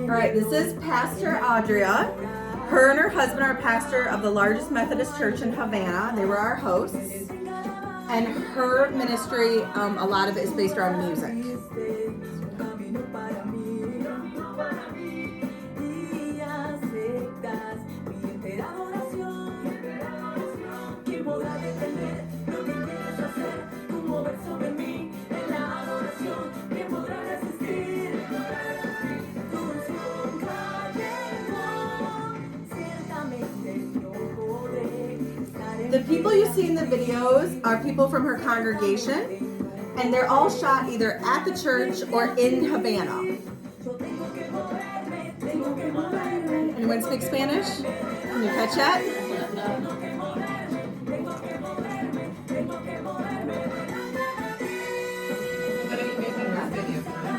right, this is Pastor Audria. Her and her husband are pastor of the largest Methodist church in Havana. They were our hosts. And her ministry, a lot of it is based around music. The people you see in the videos are people from her congregation, and they're all shot either at the church or in Havana. Anyone speak Spanish? Can you catch that?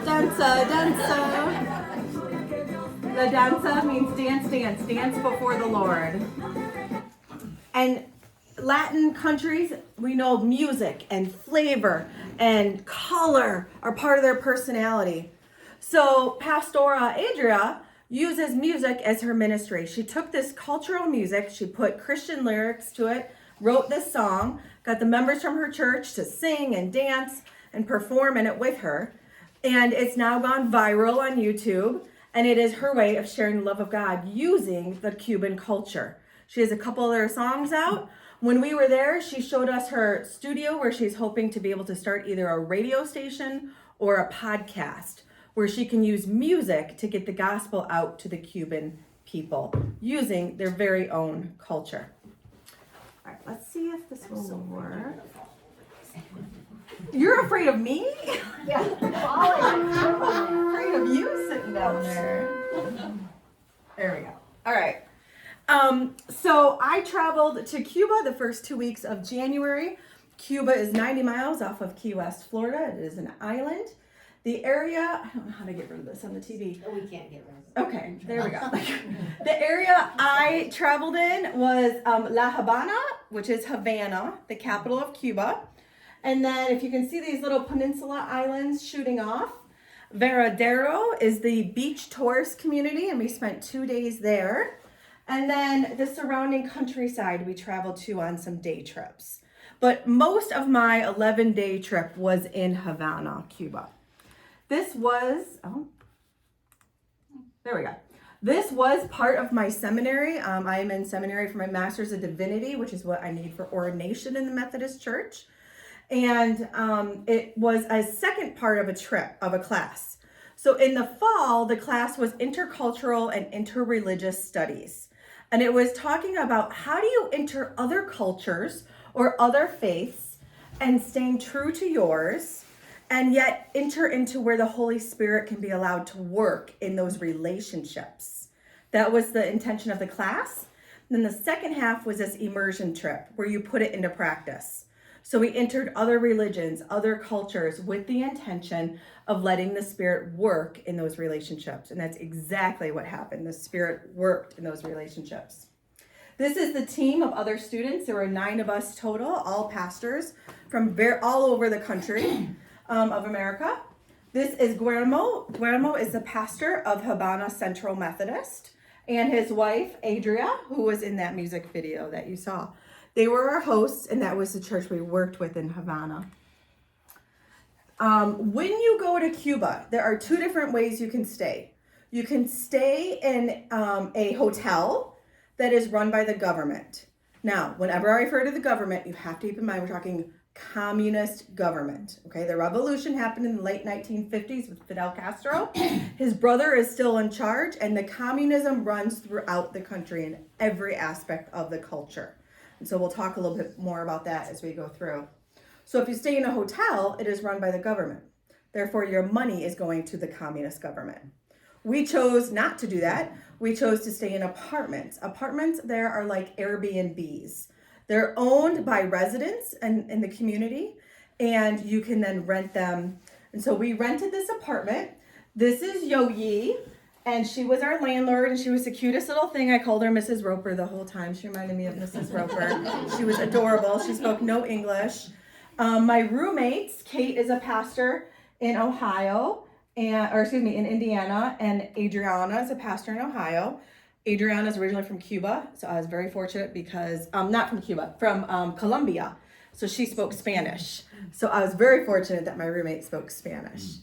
Danza, danza. The danza means dance, dance, dance before the Lord. And Latin countries, we know music and flavor and color are part of their personality. So Pastora Adria uses music as her ministry. She took this cultural music, she put Christian lyrics to it, wrote this song, got the members from her church to sing and dance and perform in it with her. And it's now gone viral on YouTube, and it is her way of sharing the love of God using the Cuban culture. She has a couple other songs out. When we were there, she showed us her studio where she's hoping to be able to start either a radio station or a podcast where she can use music to get the gospel out to the Cuban people using their very own culture. All right, let's see if this will work. You're afraid of me? Yeah. I'm afraid of you sitting down there. There we go. All right. So I traveled to Cuba the first 2 weeks of January. Cuba is 90 miles off of Key West, Florida. It is an island. The area, I don't know how to get rid of this on the TV. We can't get rid of it. Okay, there we go. The area I traveled in was La Habana, which is Havana, the capital of Cuba. And then if you can see these little peninsula islands shooting off, Varadero is the beach tourist community, and we spent 2 days there. And then the surrounding countryside we traveled to on some day trips. But most of my 11-day trip was in Havana, Cuba. This was, there we go. This was part of my seminary. I am in seminary for my Master's of Divinity, which is what I need for ordination in the Methodist Church. And it was a second part of a trip, of a class. So in the fall, the class was intercultural and interreligious studies. And it was talking about how do you enter other cultures or other faiths and staying true to yours, and yet enter into where the Holy Spirit can be allowed to work in those relationships. That was the intention of the class. And then the second half was this immersion trip where you put it into practice. So we entered other religions, other cultures with the intention of letting the Spirit work in those relationships. And that's exactly what happened. The Spirit worked in those relationships. This is the team of other students. There were 9 of us total, all pastors from all over the country of America. This is Guillermo. Guillermo is the pastor of Havana Central Methodist, and his wife, Adria, who was in that music video that you saw. They were our hosts, and that was the church we worked with in Havana. When you go to Cuba, there are 2 different ways you can stay. You can stay in a hotel that is run by the government. Now, whenever I refer to the government, you have to keep in mind we're talking communist government. Okay, the revolution happened in the late 1950s with Fidel Castro. His brother is still in charge, and the communism runs throughout the country in every aspect of the culture. And so we'll talk a little bit more about that as we go through. So if you stay in a hotel, it is run by the government. Therefore, your money is going to the communist government. We chose not to do that. We chose to stay in apartments. Apartments there are like Airbnbs. They're owned by residents in the community, and you can then rent them. And so we rented this apartment. This is Yo-Yi. And she was our landlord, and she was the cutest little thing. I called her Mrs. Roper the whole time. She reminded me of Mrs. Roper. She was adorable. She spoke no English. My roommates, Kate is a pastor in Ohio, in Indiana, and Adriana is a pastor in Ohio. Adriana is originally from Cuba, so I was very fortunate because, not from Cuba, from Colombia. So she spoke Spanish. So I was very fortunate that my roommate spoke Spanish.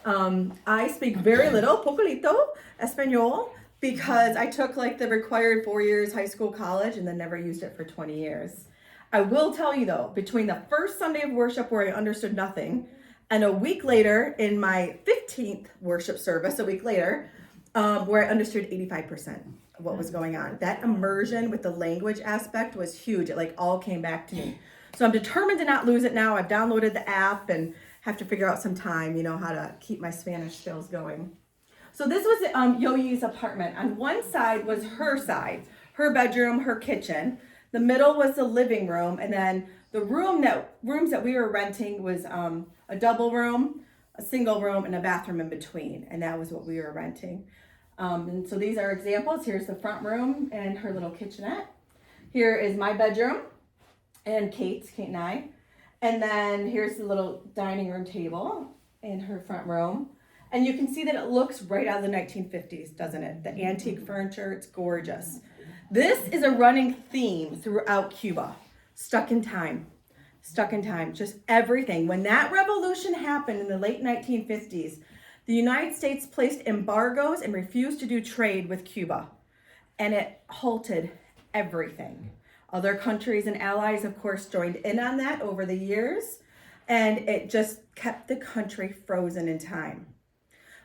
I speak very little, poquito, Espanol, because I took like the required 4 years high school, college, and then never used it for 20 years. I will tell you though, between the first Sunday of worship where I understood nothing, and a week later in my 15th worship service, a week later, where I understood 85% of what was going on. That immersion with the language aspect was huge. It like all came back to me. So I'm determined to not lose it now. I've downloaded the app and have to figure out some time, how to keep my Spanish skills going. So this was Yo-Yi's apartment. On one side was her side, her bedroom, her kitchen. The middle was the living room, and then the rooms that we were renting was a double room, a single room, and a bathroom in between, and that was what we were renting. And so these are examples. Here's the front room and her little kitchenette. Here is my bedroom and Kate and I. And then here's the little dining room table in her front room. And you can see that it looks right out of the 1950s, doesn't it? The antique furniture, it's gorgeous. This is a running theme throughout Cuba. Stuck in time, just everything. When that revolution happened in the late 1950s, the United States placed embargoes and refused to do trade with Cuba. And it halted everything. Other countries and allies, of course, joined in on that over the years, and it just kept the country frozen in time.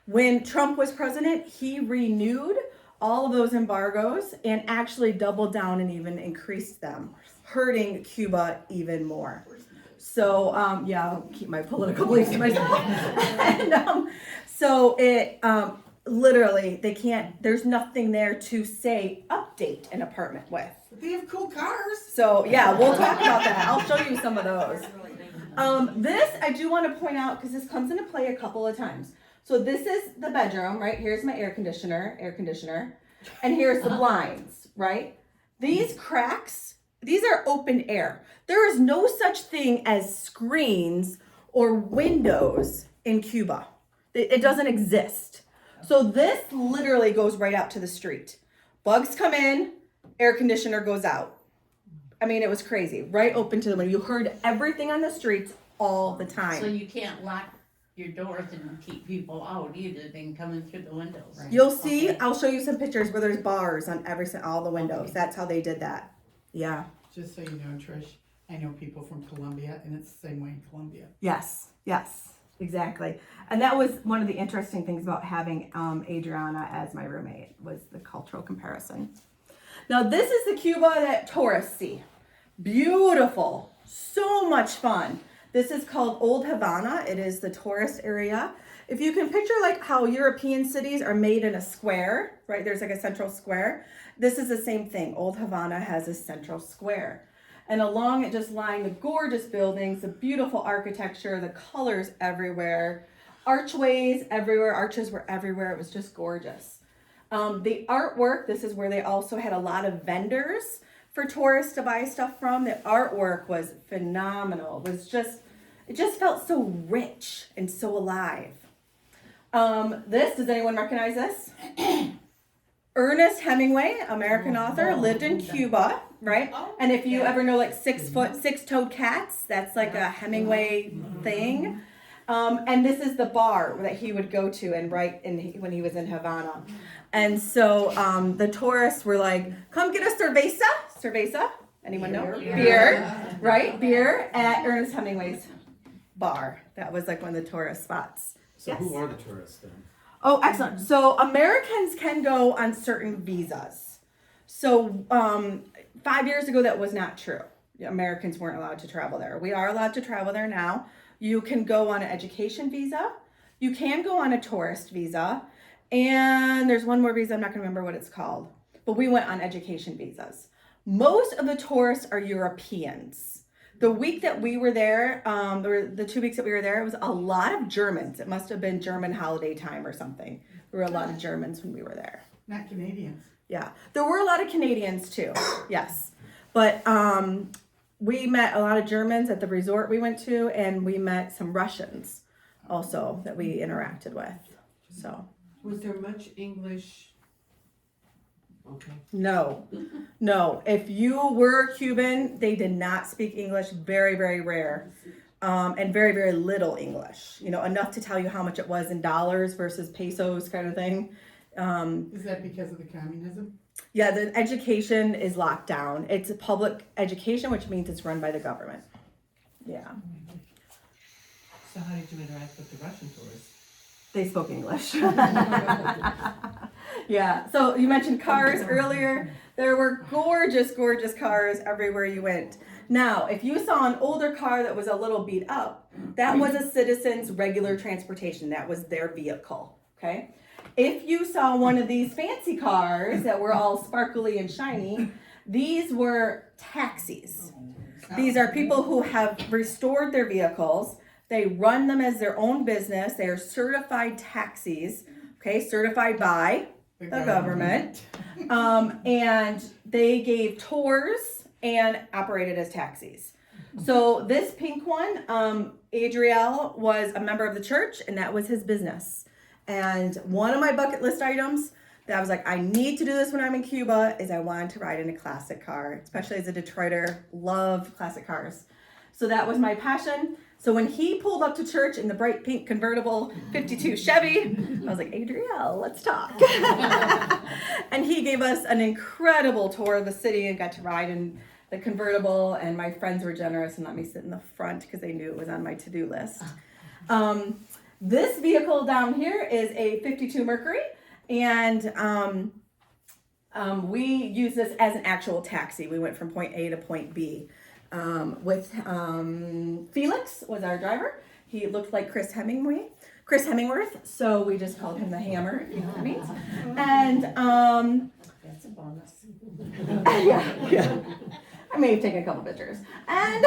When Trump was president, he renewed all of those embargoes and actually doubled down and even increased them, hurting Cuba even more. So, I'll keep my political beliefs to myself. And so it literally, there's nothing there to say update an apartment with. They have cool cars. So yeah, we'll talk about that. I'll show you some of those. This I do want to point out because this comes into play a couple of times. So this is the bedroom, right? Here's my air conditioner, and here's the blinds, right? These cracks, these are open air. There is no such thing as screens or windows in Cuba. It doesn't exist. So this literally goes right out to the street. Bugs come in, air conditioner goes out. I mean, it was crazy. Right open to the window. You heard everything on the streets all the time. So you can't lock your doors and keep people out either. They can come in through the windows. Right. You'll see, I'll show you some pictures where there's bars on all the windows. Okay. That's how they did that. Yeah. Just so you know, Trish, I know people from Colombia, and it's the same way in Colombia. Yes, exactly. And that was one of the interesting things about having Adriana as my roommate, was the cultural comparison. Now this is the Cuba that tourists see. Beautiful, so much fun. This is called Old Havana. It is the tourist area. If you can picture like how European cities are made in a square, right? There's like a central square. This is the same thing. Old Havana has a central square. And along it just lying the gorgeous buildings, the beautiful architecture, the colors everywhere, archways everywhere, arches were everywhere. It was just gorgeous. The artwork, this is where they also had a lot of vendors for tourists to buy stuff from. The artwork was phenomenal. It just felt so rich and so alive. Does anyone recognize this? Ernest Hemingway, American author, lived in Cuba, right? And if you ever know like 6-toed cats, that's like a Hemingway thing. And this is the bar that he would go to and write when he was in Havana. And so the tourists were like, come get a cerveza. Anyone know? Beer, right? Beer at Ernest Hemingway's bar. That was like one of the tourist spots. So yes. Who are the tourists then? Oh, excellent. So Americans can go on certain visas. So 5 years ago, that was not true. Americans weren't allowed to travel there. We are allowed to travel there now. You can go on an education visa. You can go on a tourist visa. And there's one more visa, I'm not going to remember what it's called. But we went on education visas. Most of the tourists are Europeans. The week that we were there, the 2 weeks that we were there, it was a lot of Germans. It must have been German holiday time or something. There were a lot of Germans when we were there. Not Canadians. Yeah, there were a lot of Canadians too, yes. But we met a lot of Germans at the resort we went to, and we met some Russians also that we interacted with. So Was there much English? Okay. no. If you were Cuban, they did not speak English. Very, very rare. And very, very little English. Enough to tell you how much it was in dollars versus pesos kind of thing. Is that because of the communism? Yeah, the education is locked down. It's a public education, which means it's run by the government. Yeah. So how did you interact with the Russian tourists? They spoke English. Yeah. So you mentioned cars earlier. There were gorgeous, gorgeous cars everywhere you went. Now, if you saw an older car that was a little beat up, that was a citizen's regular transportation. That was their vehicle. Okay. If you saw one of these fancy cars that were all sparkly and shiny, these were taxis. These are people who have restored their vehicles. They run them as their own business. They are certified taxis, okay, certified by the government. And they gave tours and operated as taxis. So this pink one, Adriel was a member of the church, and that was his business. And one of my bucket list items that I was like, I need to do this when I'm in Cuba, is I wanted to ride in a classic car, especially as a Detroiter, loved classic cars. So that was my passion. So when he pulled up to church in the bright pink convertible 52 Chevy, I was like, Adriel, let's talk. And he gave us an incredible tour of the city and got to ride in the convertible. And my friends were generous and let me sit in the front because they knew it was on my to-do list. This vehicle down here is a 52 Mercury. And we use this as an actual taxi. We went from point A to point B. With Felix was our driver. He looked like Chris Hemingworth, so we just called him the Hammer, if you know what I mean. And That's a bonus. yeah. I may have taken a couple pictures. And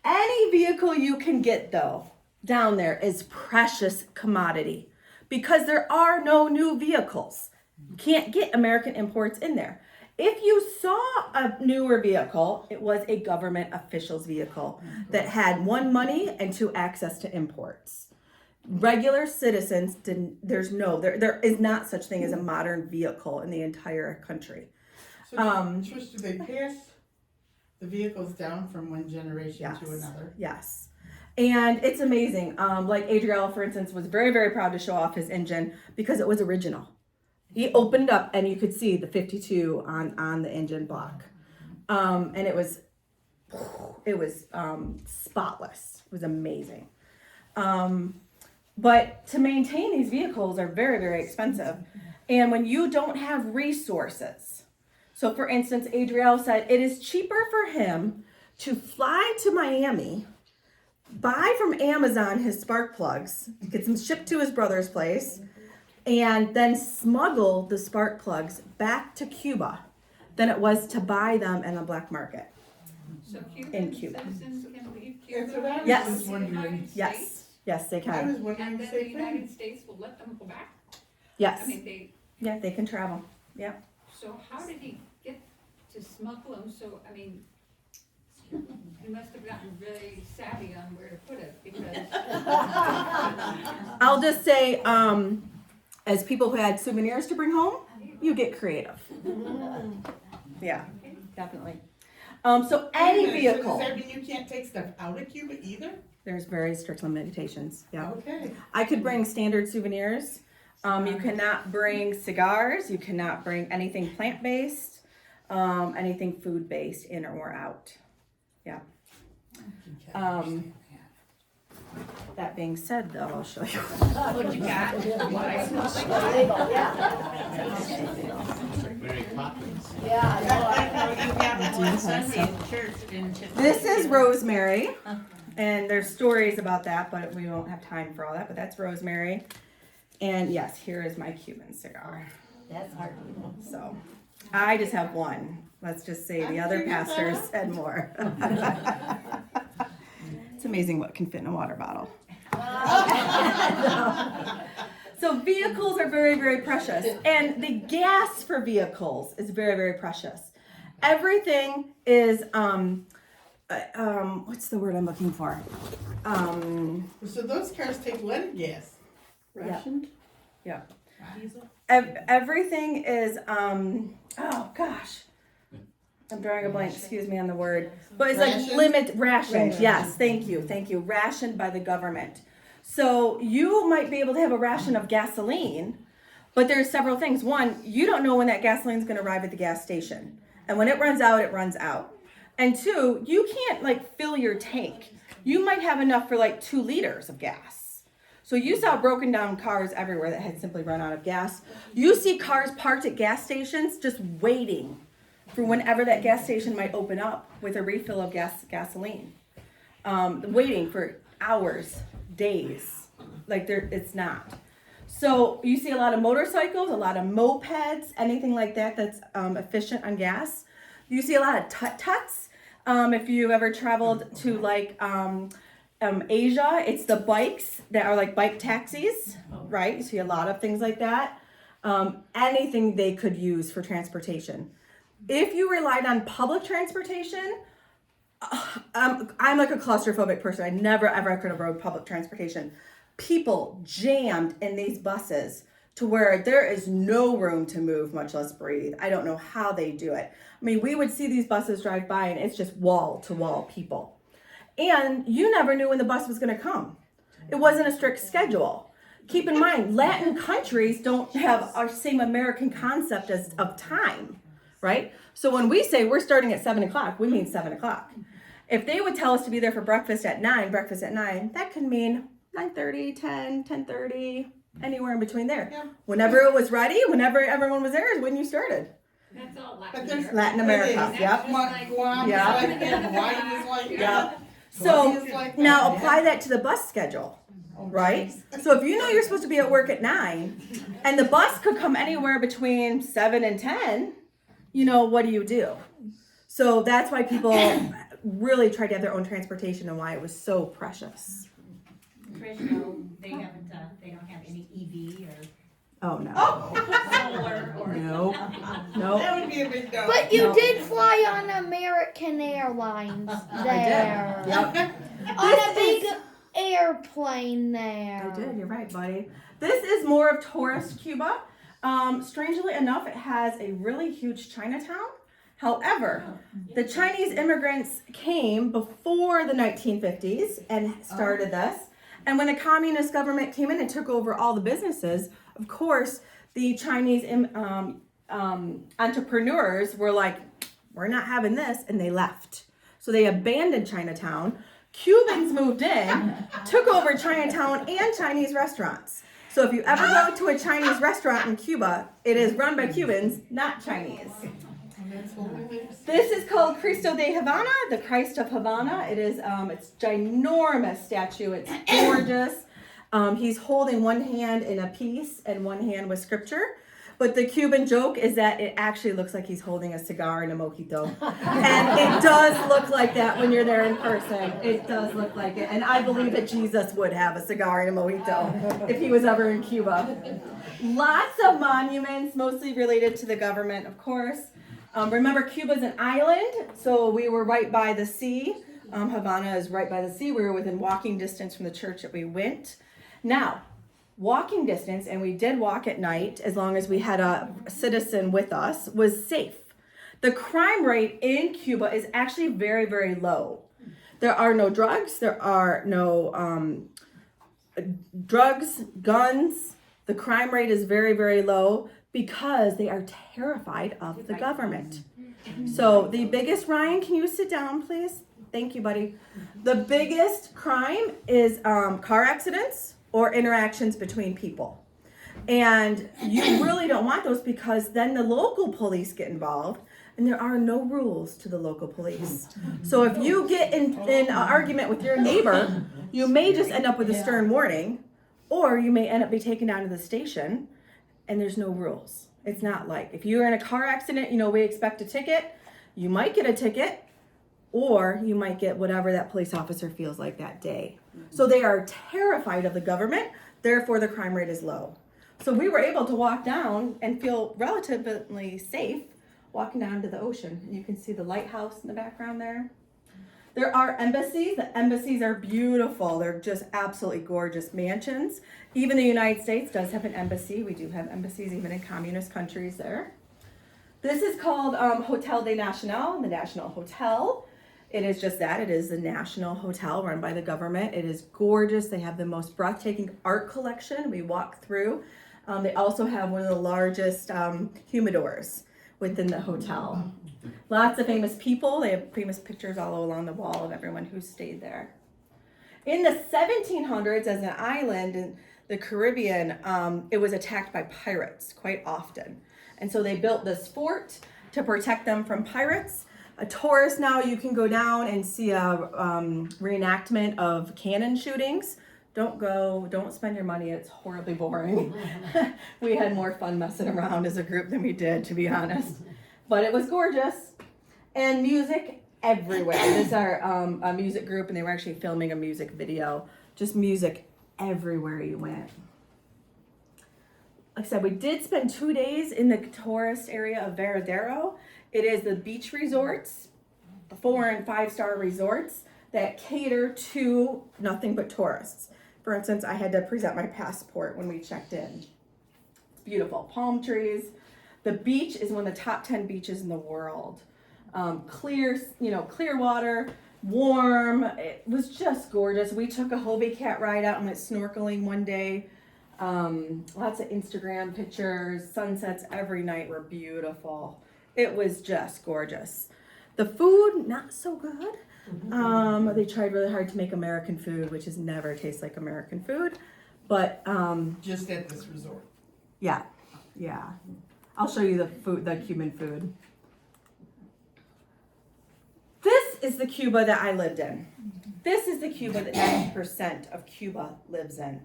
any vehicle you can get though down there is precious commodity because there are no new vehicles. You can't get American imports in there. If you saw a newer vehicle, it was a government official's vehicle that had one, money, and two, access to imports. Regular citizens didn't. There is not such thing as a modern vehicle in the entire country. So, Trish, do they pass the vehicles down from one generation to another? Yes. And it's amazing. Like Adriel, for instance, was very, very proud to show off his engine because it was original. He opened up and you could see the 52 on the engine block. And it was spotless. It was amazing. But to maintain these vehicles are very, very expensive. And when you don't have resources, so for instance, Adriel said it is cheaper for him to fly to Miami, buy from Amazon his spark plugs, get them shipped to his brother's place, and then smuggle the spark plugs back to Cuba than it was to buy them in the black market. So In Cuban Cuba. citizens can leave That's what Cuba? I was Yes. just wondering. Yes, they I can. was wondering And the then the same United thing. States will let them go back? I Yes. mean, Yeah, they can travel. so how did he get to smuggle them? So, I mean, he must have gotten really savvy on where to put it because, I'll just say, as people who had souvenirs to bring home, you get creative. Yeah, definitely. So any Wait a minute, so vehicle, does that mean you can't take stuff out of Cuba either? there's very strict limitations. Yeah. Okay. I could bring standard souvenirs. You cannot bring cigars. You cannot bring anything plant-based, anything food-based in or out. Yeah. That being said, though, I'll show you. What you got? Very popular. You got one Sunday in church, didn't you? This is rosemary, and there's stories about that, but we won't have time for all that. But that's rosemary, and yes, here is my Cuban cigar. That's hard. So I just have one. Let's just say the other pastors had more. It's amazing what can fit in a water bottle. So vehicles are very, very precious, and the gas for vehicles is very, very precious. Everything is what's the word I'm looking for? So those cars take leaded gas. Rationed? Diesel? Everything is, oh gosh. I'm drawing a blank, excuse me on the word. But it's like rationed, yes, thank you, rationed by the government. So you might be able to have a ration of gasoline, but there's several things. One, you don't know when that gasoline is gonna arrive at the gas station. And when it runs out, it runs out. And two, you can't like fill your tank. You might have enough for like 2 liters of gas. So you saw broken down cars everywhere that had simply run out of gas. You see cars parked at gas stations just waiting for whenever that gas station might open up with a refill of gasoline. Waiting for hours, days, like it's not. So you see a lot of motorcycles, a lot of mopeds, anything like that that's efficient on gas. You see a lot of tut-tuts. If you've ever traveled to like Asia, it's the bikes that are like bike taxis, right? You see a lot of things like that. Anything they could use for transportation. If you relied on public transportation, I'm like a claustrophobic person. I never ever could have rode public transportation. People jammed in these buses to where there is no room to move, much less breathe. I don't know how they do it. I mean, we would see these buses drive by and it's just wall to wall people. And you never knew when the bus was going to come. It wasn't a strict schedule. Keep in mind, Latin countries don't have our same American concept of time, right? So when we say we're starting at 7 o'clock, we mean 7 o'clock. If they would tell us to be there for breakfast at 9, that could mean 9:30, 10, 10:30, anywhere in between there. Yeah. Whenever it was ready, whenever everyone was there is when you started. That's all But Latin there's America. Latin America, yep. Guam is Yeah. like that, Hawaii is like Yep. that. So Colombia is like now that. apply that to the bus schedule, Oh, right? geez. So if you know you're supposed to be at work at 9 and the bus could come anywhere between 7 and 10, what do? So that's why people really tried to have their own transportation and why it was so precious. Trish, no, they don't have any EV Oh no. or solar or. Nope. That would be a big no. But you No. did fly on American Airlines there. Yep. On a big airplane there. I did, you're right, buddy. This is more of tourist Cuba. Strangely enough, it has a really huge Chinatown. However, the Chinese immigrants came before the 1950s and started this. And when the communist government came in and took over all the businesses, of course, the Chinese entrepreneurs were like, we're not having this, and they left. So they abandoned Chinatown. Cubans moved in, took over Chinatown and Chinese restaurants. So if you ever go to a Chinese restaurant in Cuba, it is run by Cubans, not Chinese. That's what we live. This is called Cristo de Havana, the Christ of Havana. It is, it's ginormous statue. It's gorgeous. He's holding one hand in a piece and one hand with scripture. But the Cuban joke is that it actually looks like he's holding a cigar and a mojito. And it does look like that when you're there in person. It does look like it. And I believe that Jesus would have a cigar and a mojito if he was ever in Cuba. Lots of monuments, mostly related to the government, of course. Remember, Cuba's an island, so we were right by the sea. Havana is right by the sea. We were within walking distance from the church that we went. Now, walking distance, and we did walk at night as long as we had a citizen with us, was safe. The crime rate in Cuba is actually very, very low. There are no drugs. There are no drugs, guns. The crime rate is very, very low because they are terrified of the government. So the biggest, Ryan, can you sit down, please? Thank you, buddy. The biggest crime is car accidents or interactions between people. And you really don't want those because then the local police get involved and there are no rules to the local police. So if you get in an argument with your neighbor, you may just end up with a stern warning, or you may end up being taken down to the station and there's no rules. It's not like if you're in a car accident, we expect a ticket. You might get a ticket, or you might get whatever that police officer feels like that day. So they are terrified of the government, therefore the crime rate is low. So we were able to walk down and feel relatively safe walking down to the ocean. You can see the lighthouse in the background there. There are embassies. The embassies are beautiful. They're just absolutely gorgeous mansions. Even the United States does have an embassy. We do have embassies even in communist countries there. This is called Hotel de Nacional, the National Hotel. It is just that. It is the national hotel run by the government. It is gorgeous. They have the most breathtaking art collection. We walk through. They also have one of the largest humidors within the hotel. Lots of famous people. They have famous pictures all along the wall of everyone who stayed there. In the 1700s, as an island in the Caribbean, it was attacked by pirates quite often. And so they built this fort to protect them from pirates. A tourist now, you can go down and see a reenactment of cannon shootings. Don't go, don't spend your money, it's horribly boring. We had more fun messing around as a group than we did, to be honest. But it was gorgeous. And music everywhere. This is our a music group, and they were actually filming a music video. Just music everywhere you went. Like I said, we did spend 2 days in the tourist area of Varadero. It is the beach resorts, 4 and 5 star resorts that cater to nothing but tourists. For instance, I had to present my passport when we checked in. It's beautiful, palm trees. The beach is one of the top 10 beaches in the world. Clear water, warm. It was just gorgeous. We took a Hobie Cat ride out and went snorkeling one day. Lots of Instagram pictures, sunsets every night were beautiful. It was just gorgeous. The food, not so good. They tried really hard to make American food, which has never tastes like American food. But Just at this resort. yeah. I'll show you the Cuban food. This is the Cuba that I lived in. This is the Cuba that 90% of Cuba lives in.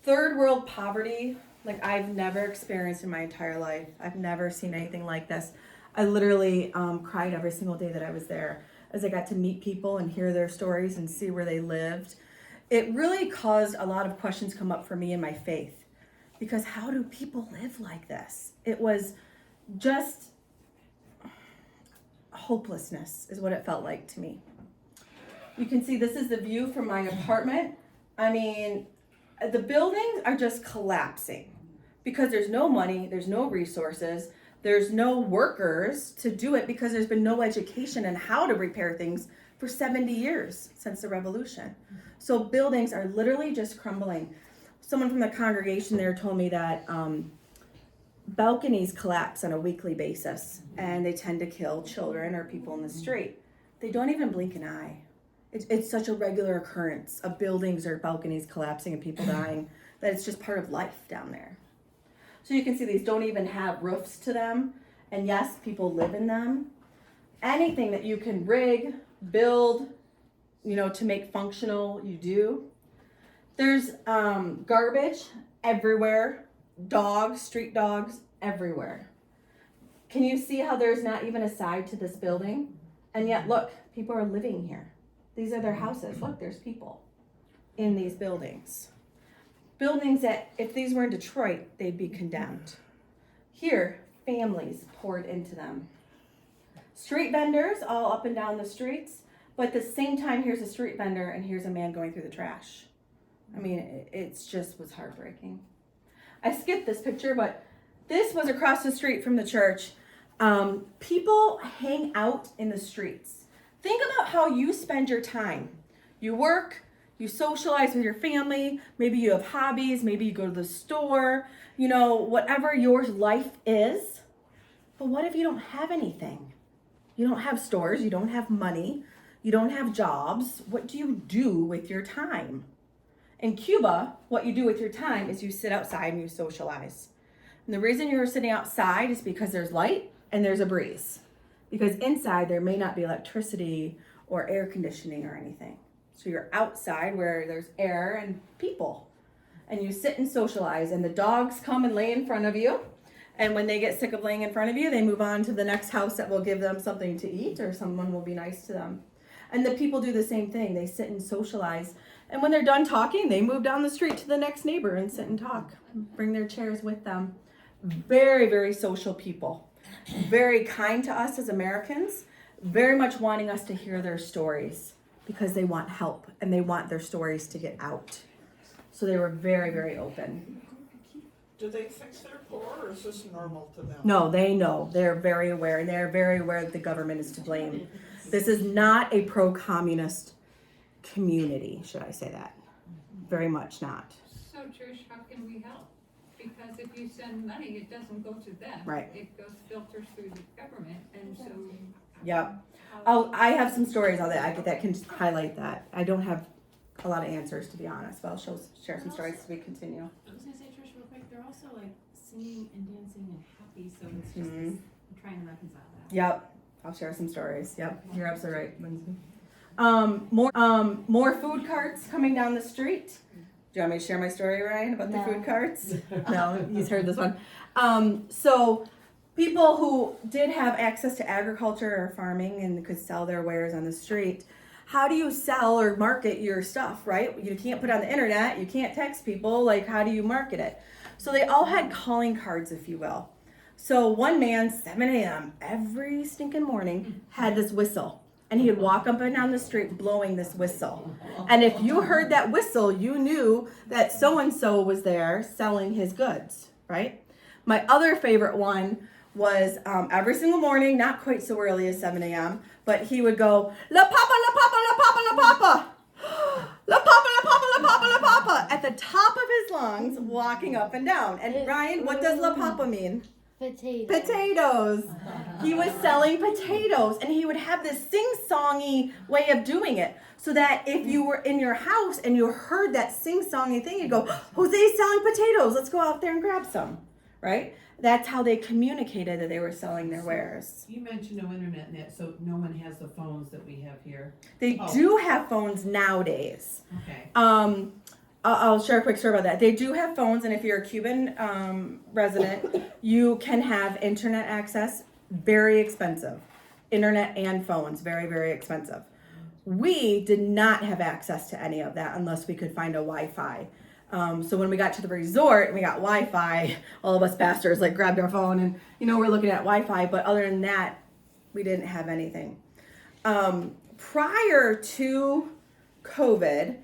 Third world poverty, like I've never experienced in my entire life. I've never seen anything like this. I literally cried every single day that I was there as I got to meet people and hear their stories and see where they lived. It really caused a lot of questions come up for me in my faith, because how do people live like this? It was just hopelessness is what it felt like to me. You can see this is the view from my apartment. I mean, the buildings are just collapsing because there's no money, there's no resources, there's no workers to do it because there's been no education on how to repair things for 70 years since the revolution. So buildings are literally just crumbling. Someone from the congregation there told me that balconies collapse on a weekly basis and they tend to kill children or people in the street. They don't even blink an eye. It's such a regular occurrence of buildings or balconies collapsing and people dying that it's just part of life down there. So you can see these don't even have roofs to them. And yes, people live in them. Anything that you can rig, build, to make functional, you do. There's garbage everywhere. Dogs, street dogs, everywhere. Can you see how there's not even a side to this building? And yet, look, people are living here. These are their houses. Look, there's people in these buildings. Buildings that, if these were in Detroit, they'd be condemned. Here, families poured into them. Street vendors all up and down the streets, but at the same time, here's a street vendor and here's a man going through the trash. I mean, it's just was heartbreaking. I skipped this picture, but this was across the street from the church. People hang out in the streets. Think about how you spend your time. You work, you socialize with your family, maybe you have hobbies, maybe you go to the store, whatever your life is. But what if you don't have anything? You don't have stores, you don't have money, you don't have jobs. What do you do with your time? In Cuba, what you do with your time is you sit outside and you socialize. And the reason you're sitting outside is because there's light and there's a breeze. Because inside there may not be electricity or air conditioning or anything. So you're outside where there's air and people. And you sit and socialize, and the dogs come and lay in front of you. And when they get sick of laying in front of you, they move on to the next house that will give them something to eat, or someone will be nice to them. And the people do the same thing. They sit and socialize. And when they're done talking, they move down the street to the next neighbor and sit and talk. Bring their chairs with them. Very, very social people. Very kind to us as Americans. very much wanting us to hear their stories because they want help and they want their stories to get out. So they were very, very open. Do they fix their poor, or is this normal to them? No, they know. They're very aware, and they're very aware that the government is to blame. This is not a pro-communist community, should I say that? Very much not. So Trish, how can we help? Because if you send money, it doesn't go to them. Right. It goes filters through the government, and so. Yep. how- I have some stories on that that can highlight that. I don't have a lot of answers, to be honest, but I'll share some stories as we continue. I was gonna say, Trish, real quick, they're also like singing and dancing and happy, so it's just, Mhm. I'm trying to reconcile that. Yep. I'll share some stories. Yep. You're absolutely right, Lindsay. More food carts coming down the street. Do you want me to share my story, Ryan, about the No. food carts? No, he's heard this one. So people who did have access to agriculture or farming and could sell their wares on the street, how do you sell or market your stuff, right? You can't put it on the internet, you can't text people, like how do you market it? So they all had calling cards, if you will. So one man, 7 a.m. every stinking morning, had this whistle. And he would walk up and down the street blowing this whistle. And if you heard that whistle, you knew that so-and-so was there selling his goods, right? My other favorite one was every single morning, not quite so early as 7 a.m., but he would go, La Papa, La Papa, La Papa, La Papa. La Papa, La Papa, La Papa, La Papa. At the top of his lungs, walking up and down. And Ryan, what does La Papa mean? Potato. Potatoes. He was selling potatoes, and he would have this sing-songy way of doing it, so that if you were in your house and you heard that sing-songy thing, you'd go, Jose's selling potatoes, let's go out there and grab some, right? That's how they communicated that they were selling their wares. You mentioned no internet and that, so no one has the phones that we have here. They Oh. do have phones nowadays. Okay. I'll share a quick story about that. They do have phones, and if you're a Cuban resident, you can have internet access. Very expensive. Internet and phones, very, very expensive. We did not have access to any of that unless we could find a Wi-Fi. So when we got to the resort and we got Wi-Fi, all of us pastors like grabbed our phone and we're looking at Wi-Fi. But other than that, we didn't have anything. Prior to COVID,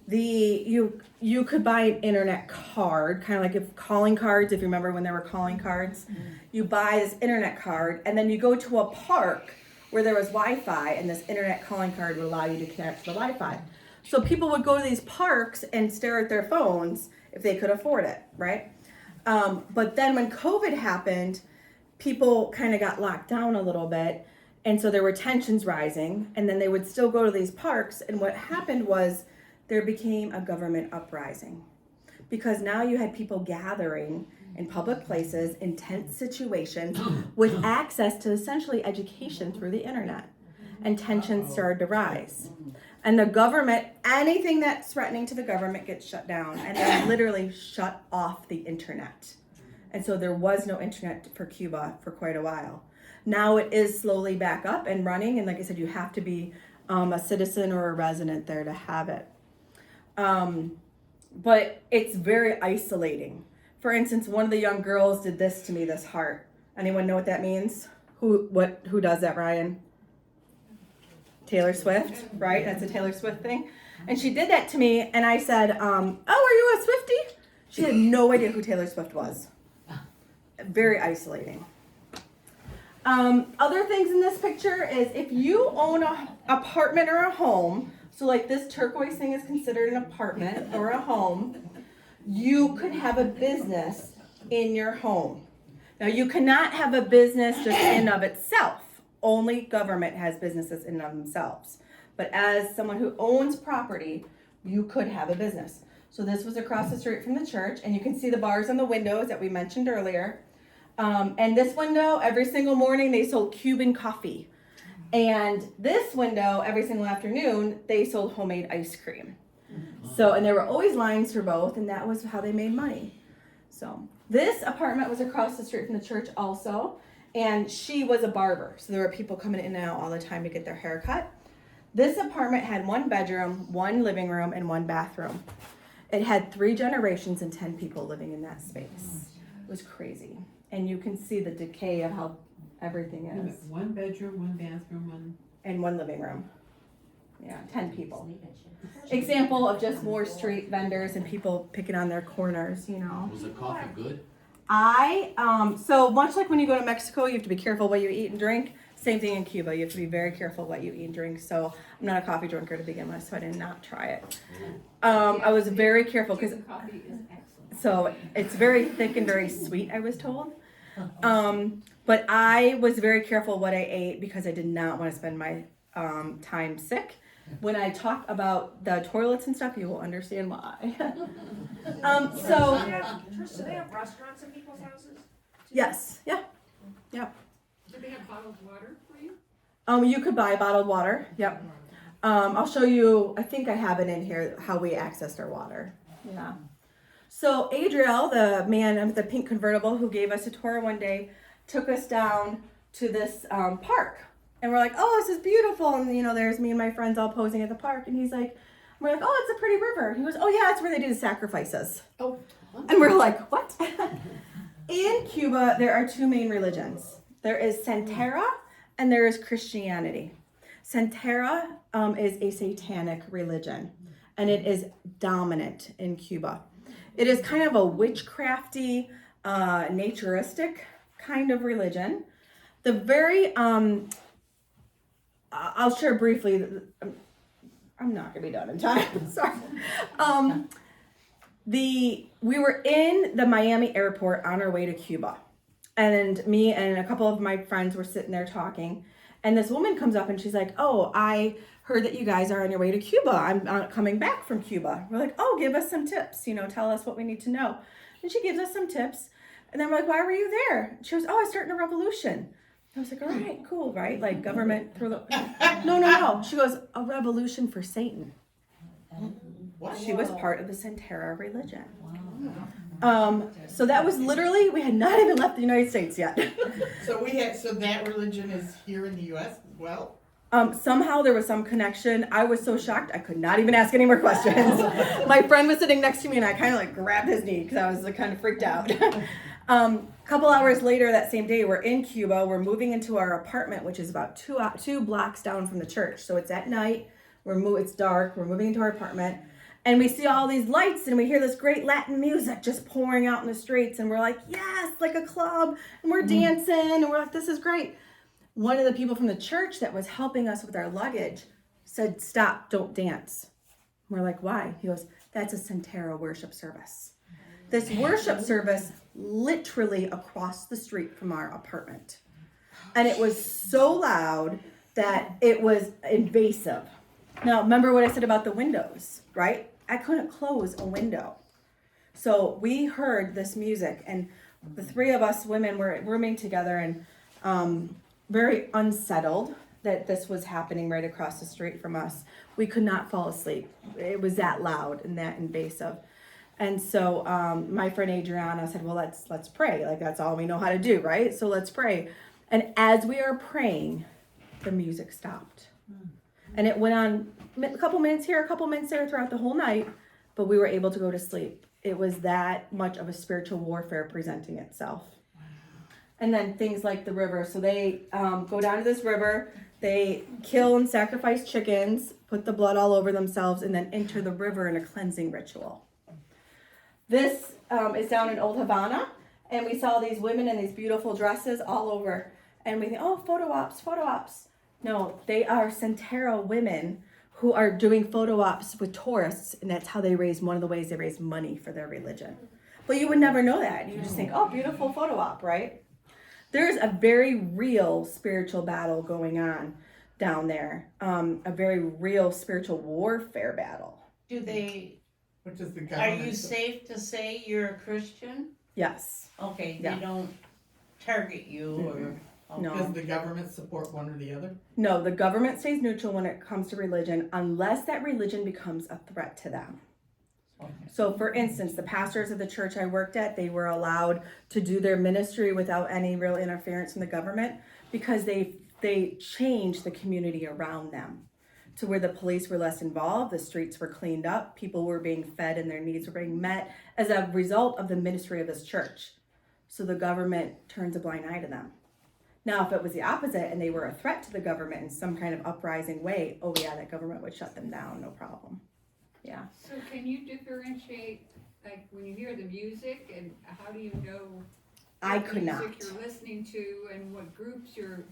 you could buy an internet card, kind of like if calling cards, if you remember when there were calling cards. You buy this internet card and then you go to a park where there was Wi-Fi, and this internet calling card would allow you to connect to the Wi-Fi. So people would go to these parks and stare at their phones if they could afford it, right? But then when COVID happened, people kind of got locked down a little bit, and so there were tensions rising, and then they would still go to these parks, and what happened was there became a government uprising, because now you had people gathering in public places in tense situations with access to essentially education through the internet, and tensions started to rise. And the government, anything that's threatening to the government gets shut down, and they literally shut off the internet. And so there was no internet for Cuba for quite a while. Now it is slowly back up and running, and like I said, you have to be a citizen or a resident there to have it. But it's very isolating. For instance, one of the young girls did this to me, this heart. Anyone know what that means? Who does that, Ryan? Taylor Swift, right? That's a Taylor Swift thing. And she did that to me, and I said, oh, are you a Swiftie? She had no idea who Taylor Swift was. Very isolating. Other things in this picture is if you own an apartment or a home, so like this turquoise thing is considered an apartment or a home, you could have a business in your home. Now you cannot have a business just in of itself. Only government has businesses in and of themselves. But as someone who owns property, you could have a business. So this was across the street from the church, and you can see the bars on the windows that we mentioned earlier. And this window, every single morning, they sold Cuban coffee. And this window, every single afternoon, they sold homemade ice cream. So, and there were always lines for both, and that was how they made money. So this apartment was across the street from the church also, and she was a barber. So there were people coming in and out all the time to get their hair cut. This apartment had 1 bedroom, 1 living room, and 1 bathroom. It had 3 generations and 10 people living in that space. It was crazy. And you can see the decay of how Everything is. One bedroom, one bathroom, one. And one living room. Yeah, 10 people. Example of just more street vendors and people picking on their corners, you know. Was the coffee good? So much like when you go to Mexico, you have to be careful what you eat and drink. Same thing in Cuba. You have to be very careful what you eat and drink. So I'm not a coffee drinker to begin with, so I did not try it. I was very careful because Cuban coffee is excellent. so it's very thick and very sweet, I was told. But I was very careful what I ate because I did not want to spend my time sick. When I talk about the toilets and stuff, you will understand why. Trish, do they have restaurants in people's houses? Yes, yeah. Do they have bottled water for you? You could buy bottled water. Yep. I'll show you. I think I have it in here how we accessed our water. Yeah. So Adriel, the man with the pink convertible who gave us a tour one day, took us down to this park. And we're like, oh, this is beautiful. And, you know, there's me and my friends all posing at the park. And he's like, we're like, oh, it's a pretty river. He goes, oh, yeah, it's where they do the sacrifices. Oh. And we're like, what? In Cuba, there are two main religions. There is Santera and there is Christianity. Santera is a satanic religion. And it is dominant in Cuba. It is kind of a witchcrafty, naturistic kind of religion. The very... I'll share briefly. I'm not gonna be done in time. Sorry. We were in the Miami airport on our way to Cuba, and me and a couple of my friends were sitting there talking, and this woman comes up and she's like, "Oh, I heard that you guys are on your way to Cuba. I'm coming back from Cuba." We're like, "Oh, give us some tips. You know, tell us what we need to know." And she gives us some tips, and then we're like, "Why were you there?" She goes, "Oh, I was starting a revolution." I was like, all right, cool, right? Like government through the... No. She goes, a revolution for Satan. What? She was part of the Santera religion. So that was literally, we had not even left the United States yet. So that religion is here in the U.S. as well? Somehow there was some connection. I was so shocked, I could not even ask any more questions. My friend was sitting next to me and I kind of like grabbed his knee because I was like, kind of freaked out. Couple hours later that same day, we're in Cuba. We're moving into our apartment, which is about two blocks down from the church. So it's at night. It's dark. We're moving into our apartment. And we see all these lights and we hear this great Latin music just pouring out in the streets. And we're like, yes, like a club. And we're dancing. And we're like, this is great. One of the people from the church that was helping us with our luggage said, stop, don't dance. We're like, why? He goes, that's a Santera worship service. This worship service literally across the street from our apartment. And it was so loud that it was invasive. Now, remember what I said about the windows, right? I couldn't close a window. So we heard this music and the three of us women were rooming together and very unsettled that this was happening right across the street from us. We could not fall asleep. It was that loud and that invasive. And so my friend Adriana said, well, let's pray. Like, that's all we know how to do, right? So let's pray. And as we are praying, the music stopped. And it went on a couple minutes here, a couple minutes there throughout the whole night, but we were able to go to sleep. It was that much of a spiritual warfare presenting itself. And then things like the river. So they go down to this river, they kill and sacrifice chickens, put the blood all over themselves, and then enter the river in a cleansing ritual. This is down in Old Havana, and we saw these women in these beautiful dresses all over, and we think, oh, photo ops. No, they are Santera women who are doing photo ops with tourists, and that's how they one of the ways they raise money for their religion. But you would never know that. You just think, oh, beautiful photo op, right? There's a very real spiritual battle going on down there, a very real spiritual warfare battle. Which is the Are government. you safe to say you're a Christian? Yes. Okay, Yeah. they don't target you or... No. Does the government support one or the other? No, the government stays neutral when it comes to religion unless that religion becomes a threat to them. Okay. So for instance, the pastors of the church I worked at, they were allowed to do their ministry without any real interference from the government because they changed the community around them to where the police were less involved, the streets were cleaned up, people were being fed and their needs were being met as a result of the ministry of this church. So the government turns a blind eye to them Now, if it was the opposite and they were a threat to the government in some kind of uprising way, oh yeah, that government would shut them down, no problem. Yeah. So can you differentiate, like, when you hear the music, and how do you know I what could not. music you're listening to and what groups you're,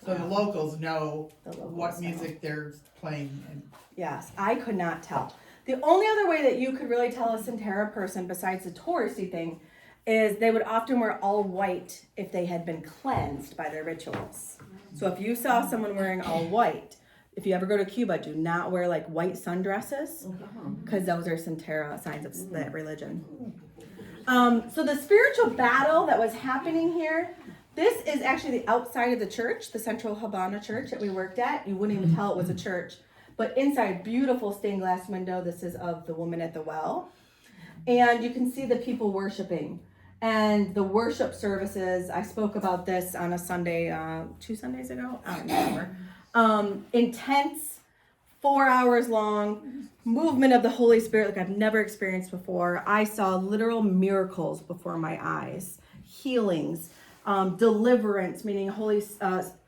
So the locals know The locals what know. music they're playing and Yes, I could not tell. The only other way that you could really tell a Centera person besides the touristy thing is they would often wear all white if they had been cleansed by their rituals. So if you saw someone wearing all white, if you ever go to Cuba, do not wear like white sundresses because those are Centera signs of that religion. So the spiritual battle that was happening here, this is actually the outside of the church, the Central Havana church that we worked at. You wouldn't even tell it was a church. But inside, beautiful stained glass window. This is of the woman at the well. And you can see the people worshiping. And the worship services, I spoke about this on a Sunday, 2 Sundays ago? I don't remember. Intense, 4 hours long, movement of the Holy Spirit like I've never experienced before. I saw literal miracles before my eyes, healings, deliverance, meaning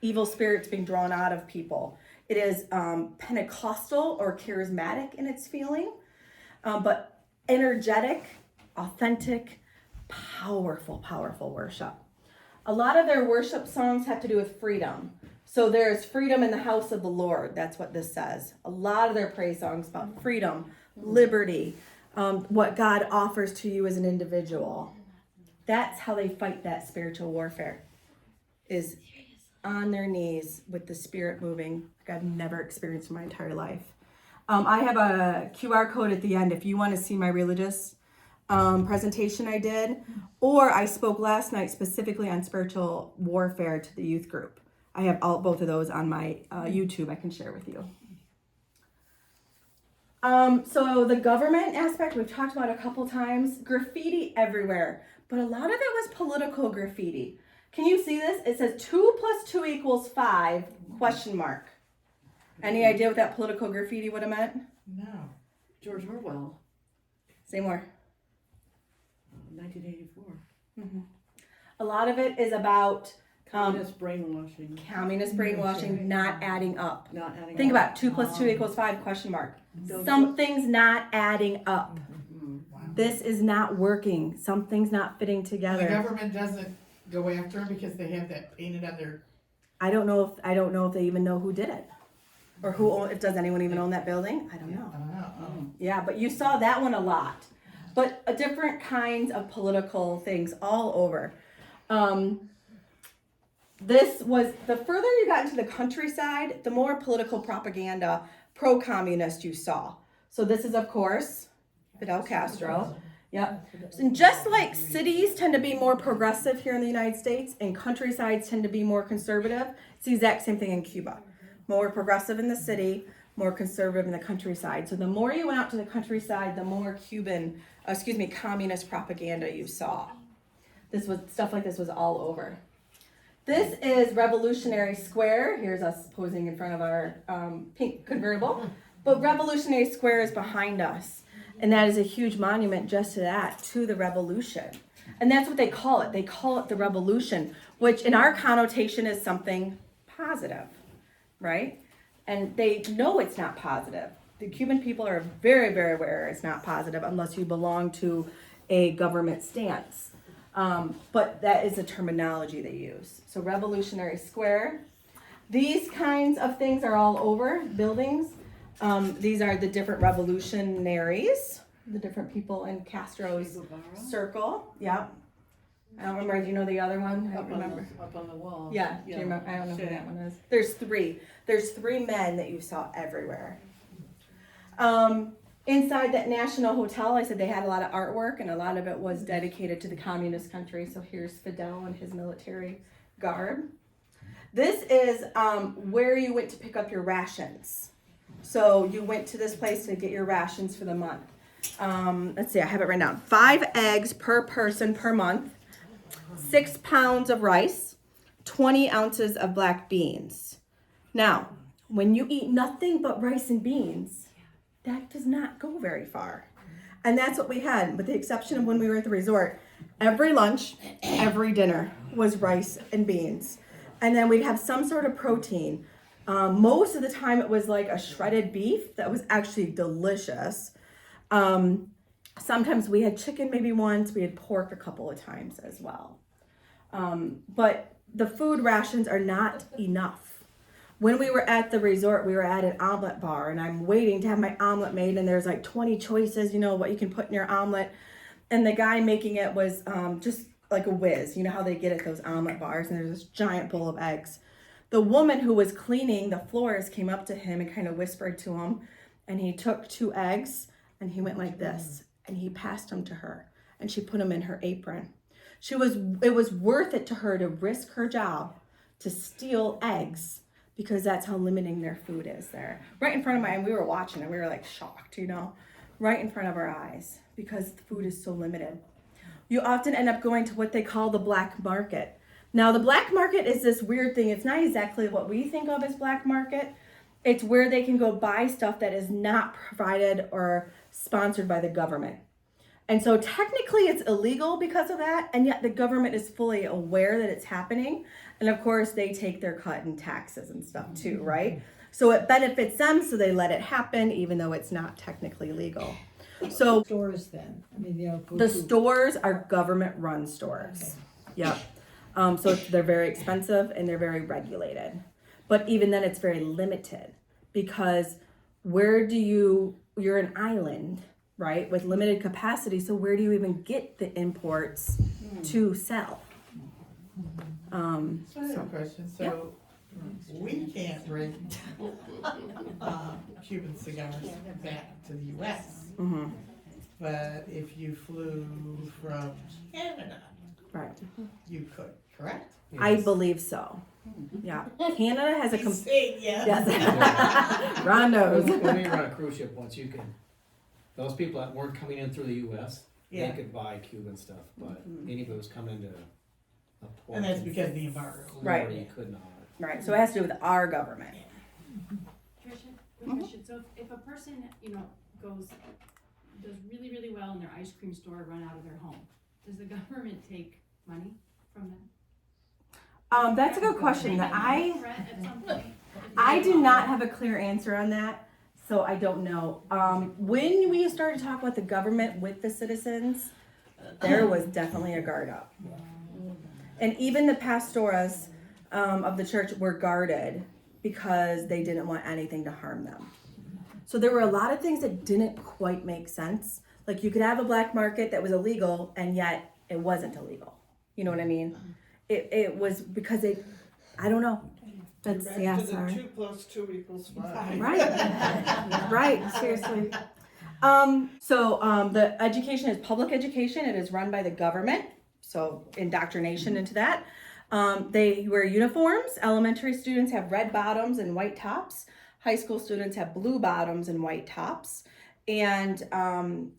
evil spirits being drawn out of people. It is Pentecostal or charismatic in its feeling, but energetic, authentic, powerful worship. A lot of their worship songs have to do with freedom. So there's freedom in the house of the Lord. That's what this says. A lot of their praise songs about freedom, liberty, what God offers to you as an individual. That's how they fight that spiritual warfare, is on their knees with the Spirit moving like I've never experienced in my entire life. I have a QR code at the end if you want to see my religious presentation I did, or I spoke last night specifically on spiritual warfare to the youth group. I have both of those on my YouTube I can share with you. So the government aspect we've talked about a couple times, graffiti everywhere, but a lot of it was political graffiti. Can you see this? It says 2 + 2 = 5, ? Any idea what that political graffiti would have meant? no. George Orwell, Say more. 1984. A lot of it is about Communist brainwashing. communist brainwashing not adding up. Not adding Think up. about 2 + 2 = 5 ? Something's not adding up. Wow. This is not working. Something's not fitting The together. government doesn't go after them because they have that painted on their. I don't know if they even know who did it, or does anyone even own that building? I don't know. I don't know. Yeah, but you saw that one a lot. But different kinds of political things all over. This was, the further you got into the countryside, the more political propaganda, pro-communist you saw. So this is, of course, Fidel Castro. Yep. And just like cities tend to be more progressive here in the United States and countrysides tend to be more conservative, it's the exact same thing in Cuba. More progressive in the city, more conservative in the countryside. So the more you went out to the countryside, the more communist propaganda you saw. Stuff like this was all over. This is Revolutionary Square. Here's us posing in front of our pink convertible. But Revolutionary Square is behind us. And that is a huge monument just to that, to the revolution. And that's what they call it. They call it the revolution, which in our connotation is something positive, right? And they know it's not positive. The Cuban people are very, very aware it's not positive unless you belong to a government stance. But that is the terminology they use. So Revolutionary Square. These kinds of things are all over buildings. These are the different revolutionaries, the different people in Castro's circle. Yep. I don't remember. Do you know the other one? I don't remember. Up on the wall. Yeah. Do you remember? I don't know who that one is. There's three. There's 3 men that you saw everywhere. Inside that National Hotel, I said they had a lot of artwork, and a lot of it was dedicated to the communist country. So here's Fidel and his military garb. This is where you went to pick up your rations. So you went to this place to get your rations for the month. Let's see, I have it written down. 5 eggs per person per month, 6 pounds of rice, 20 ounces of black beans. Now, when you eat nothing but rice and beans, that does not go very far. And that's what we had, with the exception of when we were at the resort. Every lunch, every dinner was rice and beans. And then we'd have some sort of protein. Most of the time it was like a shredded beef that was actually delicious. Sometimes we had chicken maybe once, we had pork a couple of times as well. But the food rations are not enough. When we were at the resort, we were at an omelet bar, and I'm waiting to have my omelet made, and there's like 20 choices, what you can put in your omelet. And the guy making it was just like a whiz. You know how they get at those omelet bars, and there's this giant bowl of eggs. The woman who was cleaning the floors came up to him and kind of whispered to him, and he took 2 eggs, and he went like this, and he passed them to her, and she put them in her apron. It was worth it to her to risk her job to steal eggs, because that's how limiting their food is there. Right in front of and we were watching and we were like shocked, right in front of our eyes, because the food is so limited. You often end up going to what they call the black market. Now, the black market is this weird thing. It's not exactly what we think of as black market. It's where they can go buy stuff that is not provided or sponsored by the government. And so technically it's illegal because of that, and yet the government is fully aware that it's happening. And of course they take their cut in taxes and stuff too, right? So it benefits them, so they let it happen even though it's not technically legal. So Stores then, the stores are government run stores. Yep. So they're very expensive and they're very regulated. But even then it's very limited, because you're an island, right, with limited capacity, so where do you even get the imports to sell? So I have a question. So we can't bring Cuban cigars back to the U.S. Mm-hmm. But if you flew from Canada, Right. you could, correct? I believe so. Yeah. Canada has a He's saying yes. yes. Ron knows. When we were on a cruise ship once, those people that weren't coming in through the U.S., Yeah. they could buy Cuban stuff, but anybody was coming into a port. And that's because of the embargo. Right. You could not. Right. So it has to do with our government. Tricia, quick question. So if a person, does really, really well in their ice cream store, run out of their home, does the government take money from them? That's a good question. Threat at some point? I do not have a clear answer on that, so I don't know. When we started to talk about the government with the citizens, there was definitely a guard up. And even the pastoras of the church were guarded because they didn't want anything to harm them. So there were a lot of things that didn't quite make sense. Like you could have a black market that was illegal and yet it wasn't illegal. You know what I mean? It was because I don't know. That's, sorry. 2 + 2 = 5. Right. Right, seriously. The education is public education. It is run by the government. So indoctrination into that. They wear uniforms. Elementary students have red bottoms and white tops. High school students have blue bottoms and white tops. And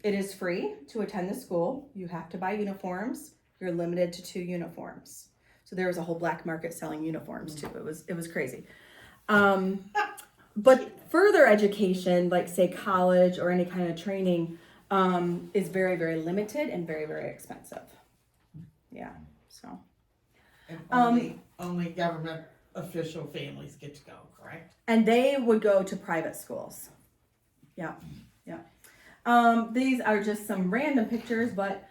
it is free to attend the school. You have to buy uniforms. You're limited to 2 uniforms. So there was a whole black market selling uniforms too. It was crazy. But further education, like say college or any kind of training, is very, very limited and very, very expensive. Yeah, so. And only government official families get to go, correct? And they would go to private schools. Yeah. These are just some random pictures, but